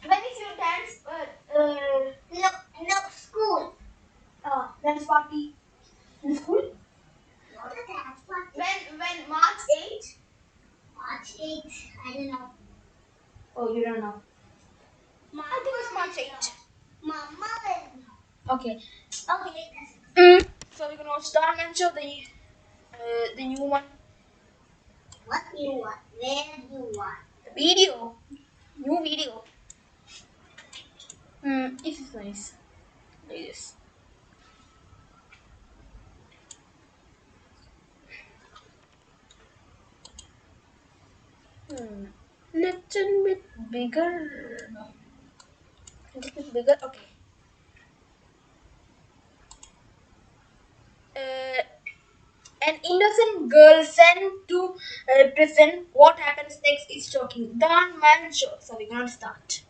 When is your dance? No, school. Dance party in school. Not a dance party. When March 8th? March 8th. I don't know. Oh, you don't know. I think it's March 8th. Mama will know. Okay. Okay. So we're gonna watch Dhar and show the new one. What new one? Where new one? The video. New video. This is nice. Like this. Little bit bigger. No. Little bit bigger. Okay. An innocent girl sent to prison. What happens next is shocking. Dhar man show. So we're gonna start.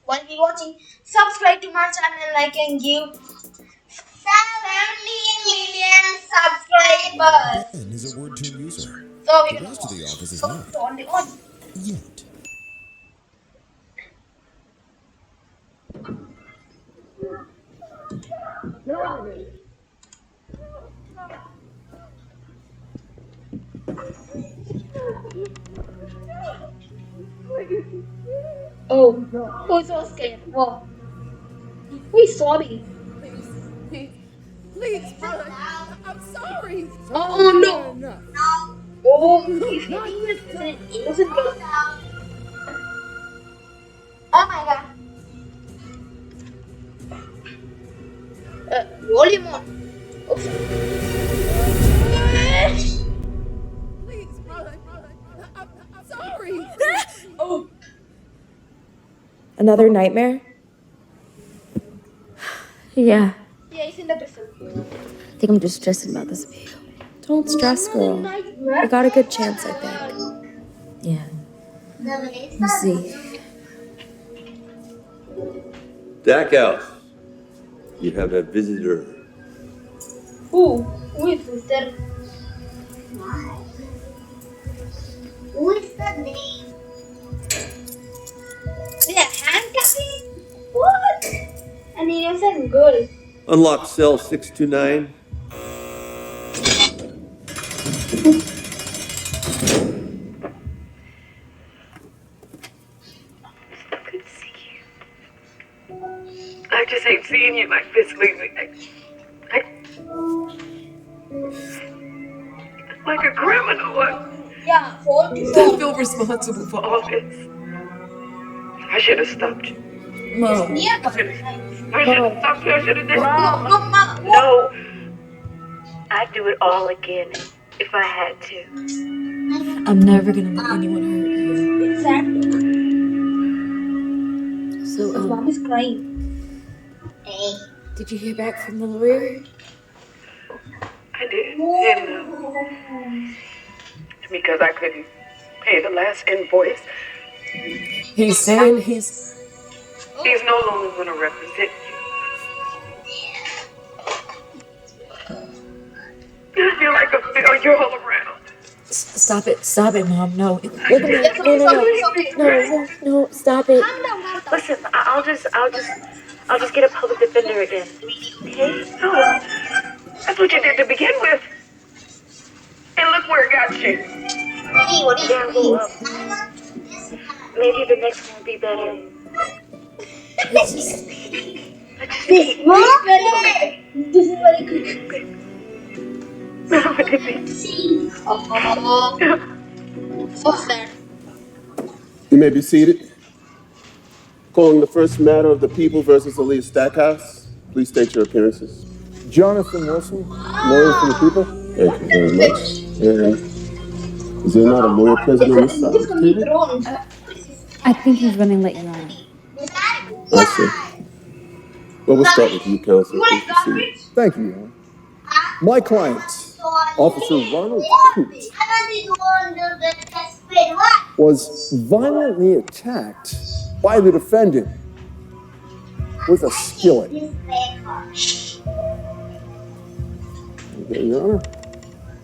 While we watching, subscribe to my channel and like and give 17 million subscribers. N is a word to a user. So we're The gonna rest of the watch. office is So not. it's only on. Yet. Oh, who's so scared? Whoa. Who is sobbing? Please, brother. I'm sorry. Oh no! No. Oh, he's hitting this innocent girl. Oh my god. Volume on. Oops. Please, brother. I'm sorry. Oh. Another nightmare? Yeah. Yeah, he's in the prison. I think I'm just stressing about this appeal. Don't stress, girl. We got a good chance, I think. Yeah. We'll see. Dak House, you have a visitor. Who? Who is there? Who is the name? They are handcuffing? What? An innocent girl. Unlock cell 629. Good to see you. I just hate seeing you like this lately. Like a criminal. Yeah, 44. I feel responsible for all this. I should have stopped you. Mom. Yeah, I should have stopped you. I should have did Mom. No. I'd do it all again if I had to. I'm never gonna let anyone hurt you. Exactly. So, Mom is crying. Hey. did you hear back from the lawyer? I did. And because I couldn't pay the last invoice, He's saying he's. he's no longer going to represent you. I feel like a failure all around. Stop it, Mom. No. Look at me. No, stop it. Calm down. Listen, I'll just get a public defender again. Okay? No, that's what you did to begin with. And look where it got you. Hey, what is Well, maybe the next one will be better. It's just, this? This is very good. So sad. You may be seated. Calling the first matter of the people versus Aaliyah Stackhouse. Please state your appearances. Jonathan Wilson, lawyer for the people. Thank you very much. And is there not a lawyer present on this side of the table? I think he's running late, Your Honor. I see. Well, we'll start with you, counsel. Please proceed. Thank you, Your Honor. My client, Officer Ronald Coote, was violently attacked by the defendant with a skillet. Okay, Your Honor.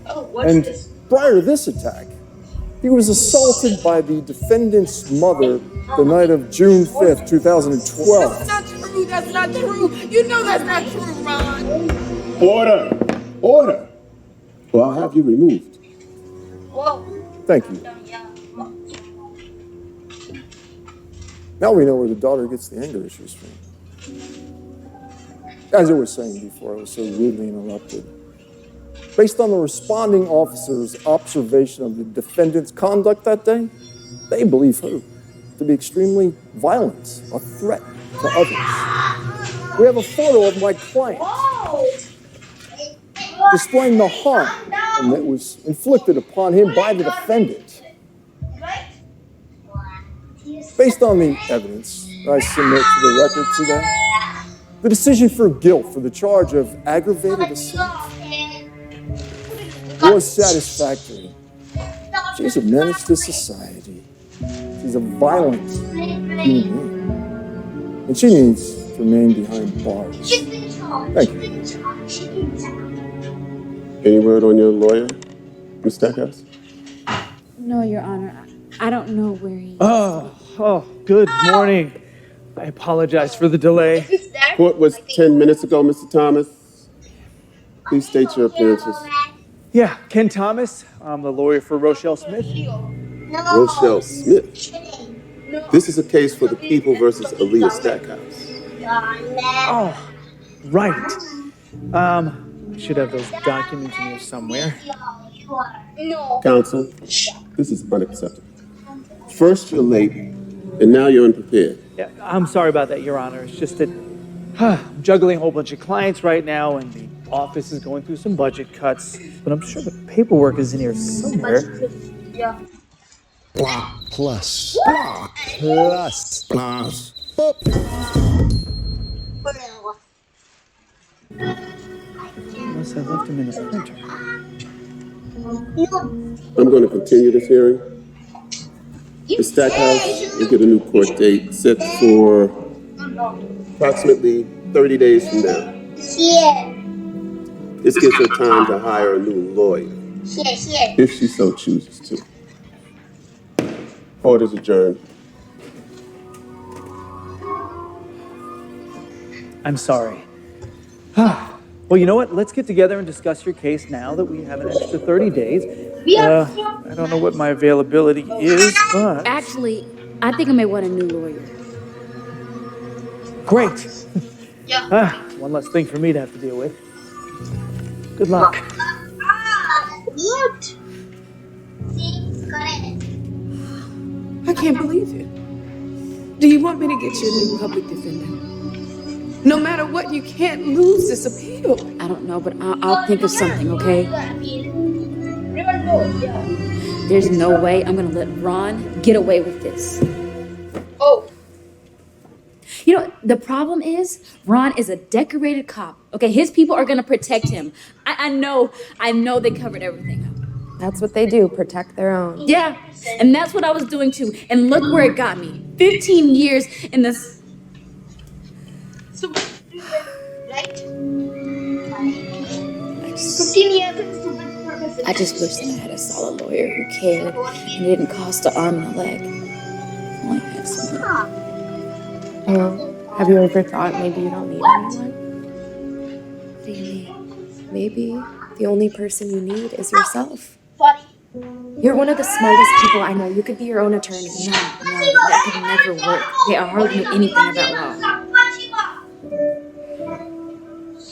Oh, what's And this? prior to this attack, he was assaulted by the defendant's mother the night of June 5th, 2012. That's not true. That's not true. You know that's not true, Ron. Order! Order! Or I'll have you removed. Whoa. Thank you. Yeah. Now we know where the daughter gets the anger issues from. As I was saying before, I was so rudely interrupted. Based on the responding officer's observation of the defendant's conduct that day, they believe her to be extremely violent, a threat to others. We have a photo of my client displaying the harm that was inflicted upon him by the defendant. Based on the evidence I submit to the record today, the decision for guilt for the charge of aggravated assault was satisfactory. She's a menace to society. She's a violent human being. And she needs to remain behind bars. Thank you. Any word on your lawyer, Ms. Stackhouse? No, Your Honor. I don't know where he is. Oh, good morning. I apologize for the delay. Court was 10 minutes ago, Mr. Thomas. Please state your appearances. Yeah, Ken Thomas. I'm the lawyer for Rochelle Smith. Rochelle Smith. This is a case for the people versus Aaliyah Stackhouse. Oh, right. I should have those documents in here somewhere. Counsel, this is unacceptable. First you're late, and now you're unprepared. Yeah, I'm sorry about that, Your Honor. It's just that I'm juggling a whole bunch of clients right now, and the office is going through some budget cuts. But I'm sure the paperwork is in here somewhere. Yeah. Blah, plus. Blah, plus. Plus. Boop. Unless I left them in the printer. I'm going to continue this hearing. The Stackhouse will get a new court date set for approximately 30 days from now. This gives her time to hire a new lawyer, if she so chooses to. Court is adjourned. I'm sorry. Well, you know what? Let's get together and discuss your case now that we have an extra 30 days. I don't know what my availability is, but... Actually, I think I may want a new lawyer. Great. Yeah. One less thing for me to have to deal with. Good luck. What? I can't believe it. Do you want me to get you a new public defender? No matter what, you can't lose this appeal. I don't know, but I'll think of something, okay? There's no way I'm gonna let Ron get away with this. Oh. You know, the problem is, Ron is a decorated cop. Okay, his people are gonna protect him. I know they covered everything up. That's what they do, protect their own. Yeah, and that's what I was doing too. And look where it got me. 15 years in this. So, right? 15 years in stupid purpose. I just wish that I had a solid lawyer who cared and it didn't cost an arm and a leg. Only had someone. Well, have you ever thought maybe you don't need anyone? What do you mean? Maybe the only person you need is yourself. Funny. You're one of the smartest people I know. You could be your own attorney. No, that could never work. Okay, I hardly know anything about law.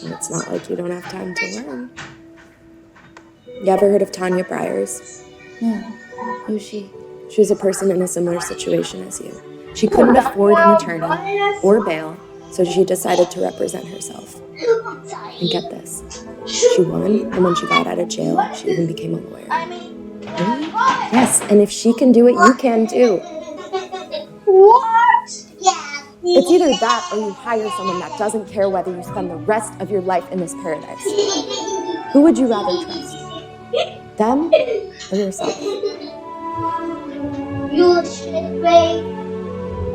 It's not like you don't have time to learn. You ever heard of Tanya Byers? No. Who's she? She was a person in a similar situation as you. She couldn't afford an attorney or bail, so she decided to represent herself. And get this, she won, and when she got out of jail, she even became a lawyer. Really? Yes, and if she can do it, you can too. What? It's either that or you hire someone that doesn't care whether you spend the rest of your life in this paradise. Who would you rather trust? Them or yourself? You should pay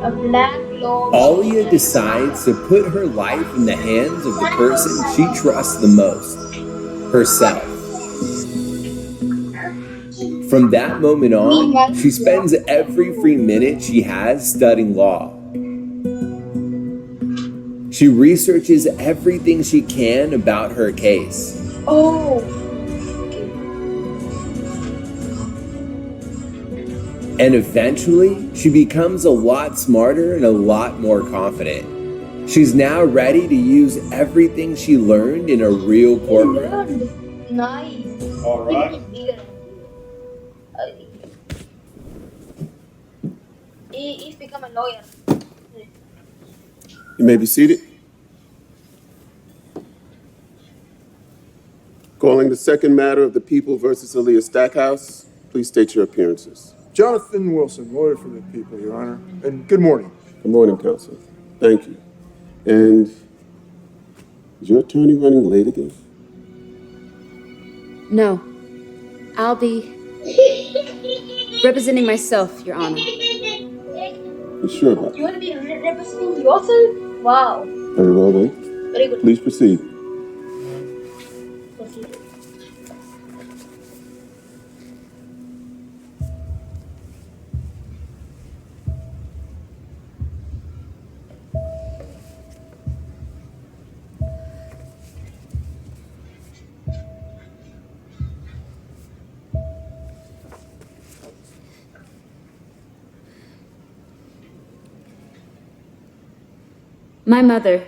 a black Alia decides to put her life in the hands of the person she trusts the most, herself. From that moment on, she spends every free minute she has studying law. She researches everything she can about her case. And eventually, she becomes a lot smarter and a lot more confident. She's now ready to use everything she learned in a real courtroom. Nice. All right. He's become a lawyer. You may be seated. Calling the second matter of the People versus Aaliyah Stackhouse. Please state your appearances. Jonathan Wilson, lawyer for the people, Your Honor. And good morning. Good morning, counsel. Thank you. And is your attorney running late again? No. I'll be representing myself, Your Honor. You sure about that? You want to be representing yourself? Wow. Very well then. Very good. Please proceed. My mother,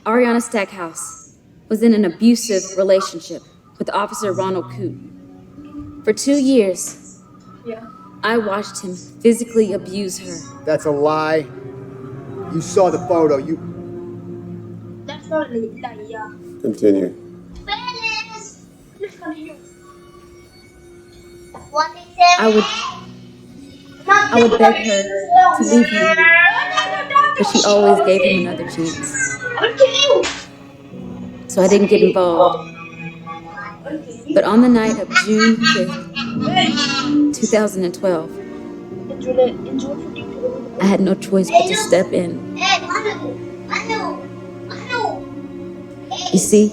Ariana Stackhouse, was in an abusive relationship with Officer Ronald Coote. For 2 years, I watched him physically abuse her. That's a lie. You saw the photo. That's not a lie, yeah. Continue. Let's continue. I would beg her to leave him, but she always gave him another chance. So I didn't get involved. But on the night of June 5th, 2012, I had no choice but to step in. You see?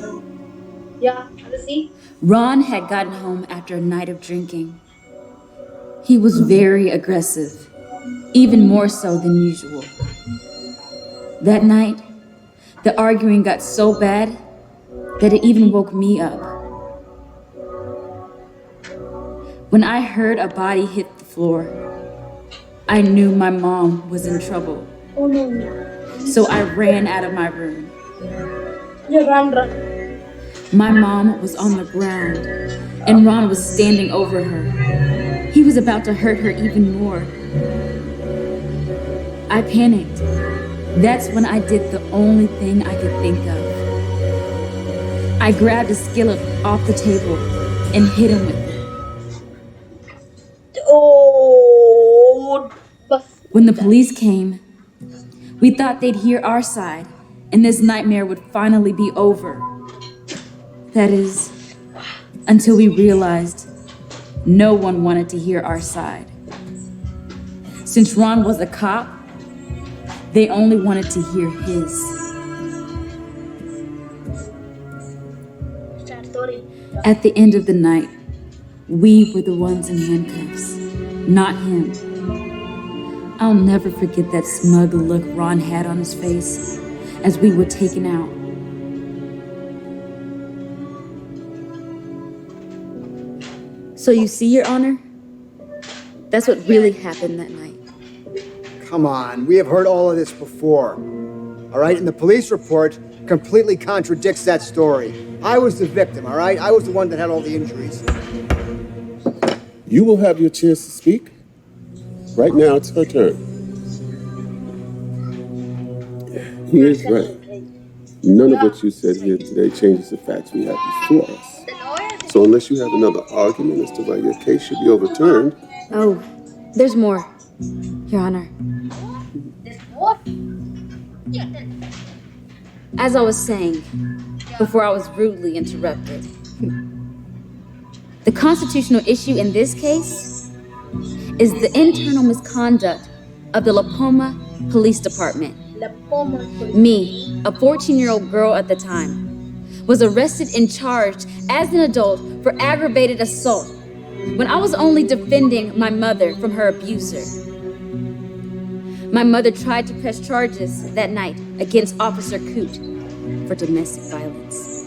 Yeah, see? Ron had gotten home after a night of drinking. He was very aggressive, even more so than usual. That night, the arguing got so bad that it even woke me up. When I heard a body hit the floor, I knew my mom was in trouble. Oh no. So I ran out of my room. You run. My mom was on the ground, and Ron was standing over her. He was about to hurt her even more. I panicked. That's when I did the only thing I could think of. I grabbed a skillet off the table and hit him with it. Oh. When the police came, we thought they'd hear our side, and this nightmare would finally be over. That is, until we realized no one wanted to hear our side. Since Ron was a cop, they only wanted to hear his. At the end of the night, we were the ones in handcuffs, not him. I'll never forget that smug look Ron had on his face as we were taken out. So you see, Your Honor, that's what really happened that night. Come on, we have heard all of this before. All right, and the police report completely contradicts that story. I was the victim, all right? I was the one that had all the injuries. You will have your chance to speak. Right now, it's her turn. He is right. None of what you said here today changes the facts we have before us. So unless you have another argument as to why your case should be overturned... Oh, there's more, Your Honor. There's more? As I was saying, before I was rudely interrupted, the constitutional issue in this case is the internal misconduct of the La Poma Police Department. Me, a 14-year-old girl at the time, was arrested and charged as an adult for aggravated assault when I was only defending my mother from her abuser. My mother tried to press charges that night against Officer Coote for domestic violence.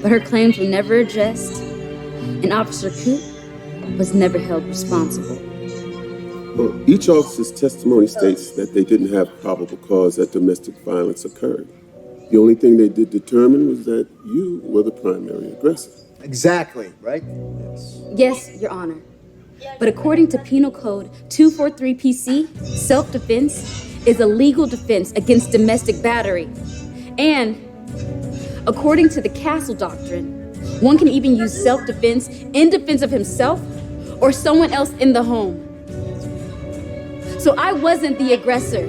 But her claims were never addressed, and Officer Coote was never held responsible. Well, each officer's testimony states that they didn't have probable cause that domestic violence occurred. The only thing they did determine was that you were the primary aggressor. Exactly, right? Yes, Your Honor. But according to Penal Code 243 PC, self-defense is a legal defense against domestic battery. And according to the Castle Doctrine, one can even use self-defense in defense of himself or someone else in the home. So I wasn't the aggressor.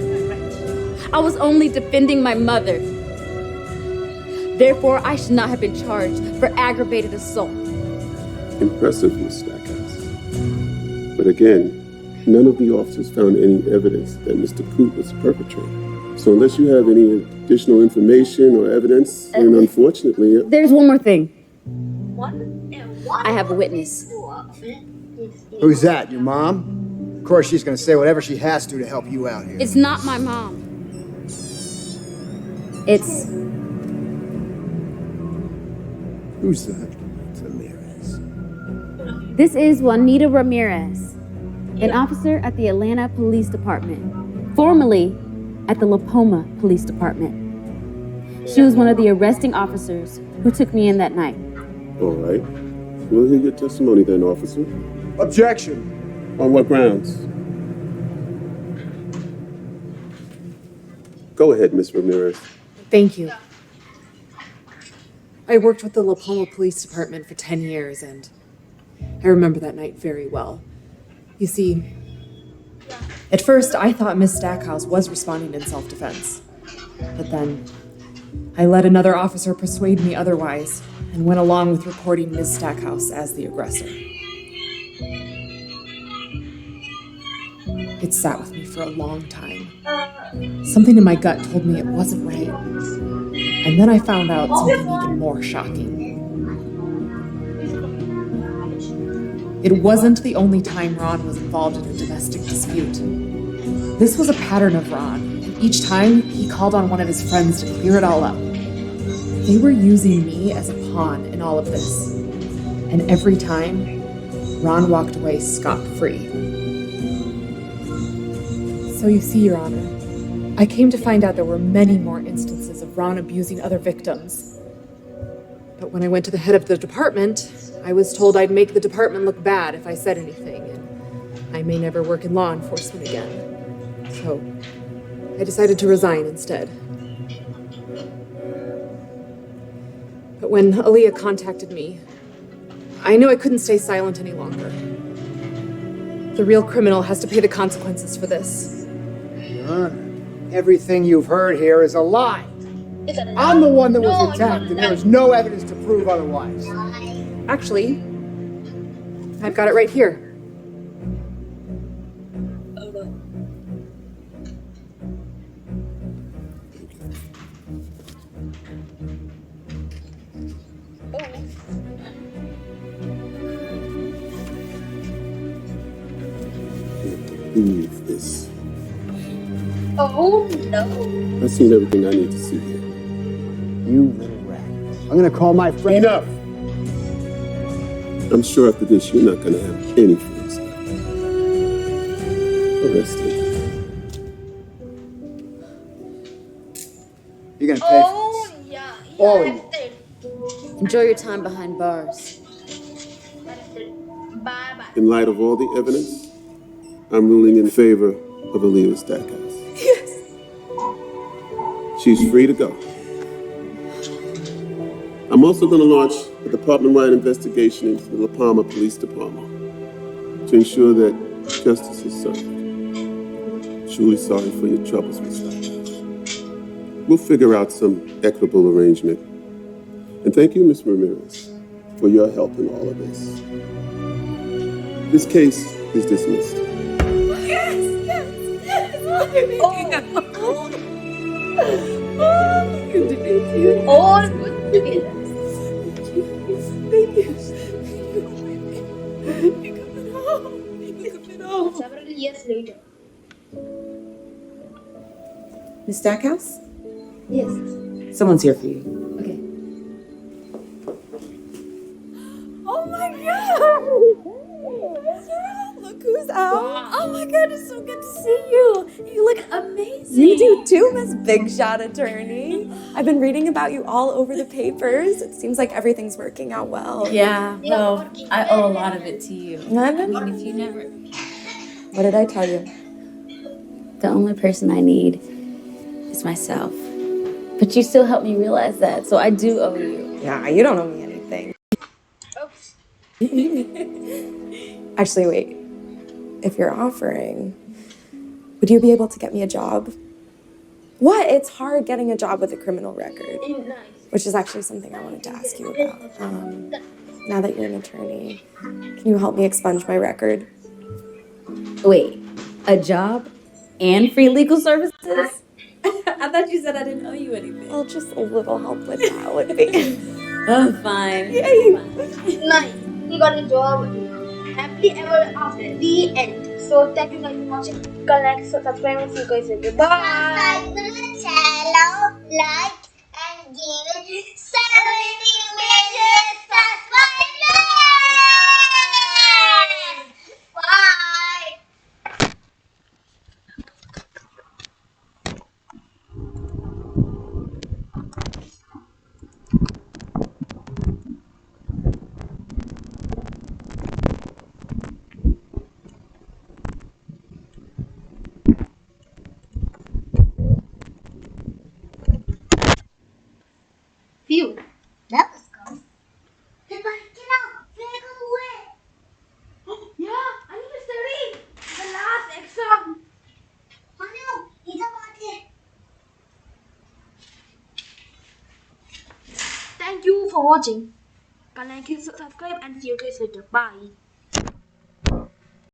I was only defending my mother. Therefore, I should not have been charged for aggravated assault. Impressive, Miss Stackhouse. But again, none of the officers found any evidence that Mr. Coote was the perpetrator. So unless you have any additional information or evidence, then unfortunately... There's one more thing. I have a witness. Who's that, your mom? Of course, she's gonna say whatever she has to help you out here. It's not my mom. It's... Who's that? Ramirez. This is Juanita Ramirez, an officer at the Atlanta Police Department, formerly at the La Poma Police Department. She was one of the arresting officers who took me in that night. All right. We'll hear your testimony then, officer. Objection. On what grounds? Go ahead, Miss Ramirez. Thank you. I worked with the La Poma Police Department for 10 years, and I remember that night very well. You see, at first I thought Miss Stackhouse was responding in self-defense. But then I let another officer persuade me otherwise and went along with reporting Miss Stackhouse as the aggressor. It sat with me for a long time. Something in my gut told me it wasn't right. And then I found out something even more shocking. It wasn't the only time Ron was involved in a domestic dispute. This was a pattern of Ron, and each time he called on one of his friends to clear it all up. They were using me as a pawn in all of this. And every time, Ron walked away scot-free. So you see, Your Honor, I came to find out there were many more instances of Ron abusing other victims. But when I went to the head of the department, I was told I'd make the department look bad if I said anything, and I may never work in law enforcement again. So I decided to resign instead. But when Aaliyah contacted me, I knew I couldn't stay silent any longer. The real criminal has to pay the consequences for this. Your Honor, everything you've heard here is a lie. I'm the one that was attacked, and there is no evidence to prove otherwise. Actually, I've got it right here. Believe this. Oh no. I've seen everything I need to see here. You little rat. I'm gonna call my friend. Enough! I'm sure after this you're not gonna have any friends left. Arrested. You're gonna pay for this. Yeah. All of you. Enjoy your time behind bars. Bye. In light of all the evidence, I'm ruling in favor of Aaliyah Stackhouse. Yes. She's free to go. I'm also going to launch a department-wide investigation into the La Palma Police Department to ensure that justice is served. Truly sorry for your troubles, Miss Stackhouse. We'll figure out some equitable arrangement. And thank you, Miss Ramirez, for your help in all of this. This case is dismissed. Yes. All good together. Several years later. Miss Stackhouse? Yes. Someone's here for you. Okay. Oh my god! Look who's out! Oh my god, it's so good to see you! You look amazing! You do too, Miss Big Shot Attorney. I've been reading about you all over the papers. It seems like everything's working out well. Yeah, well, I owe a lot of it to you. I mean, if you never... What did I tell you? The only person I need is myself. But you still helped me realize that, so I do owe you. Yeah, you don't owe me anything. Oops. Actually, wait. If you're offering, would you be able to get me a job? What? It's hard getting a job with a criminal record. Nice. Which is actually something I wanted to ask you about. Now that you're an attorney, can you help me expunge my record? Wait, a job and free legal services? I thought you said I didn't owe you anything. Well, just a little help with that would be. Oh, fine. Yay! Nice. He got a job. Happily ever after. The end. So thank you guys for watching. Like, subscribe, and see you guys later. Bye. Subscribe to the channel, like, and give it 70 million subscribers. Bye. Phew. That was close. Get out. Figure away. Yeah, I need to study. The last exam. Oh no, he's about it. Thank you for watching. Like, subscribe, and see you guys later. Bye.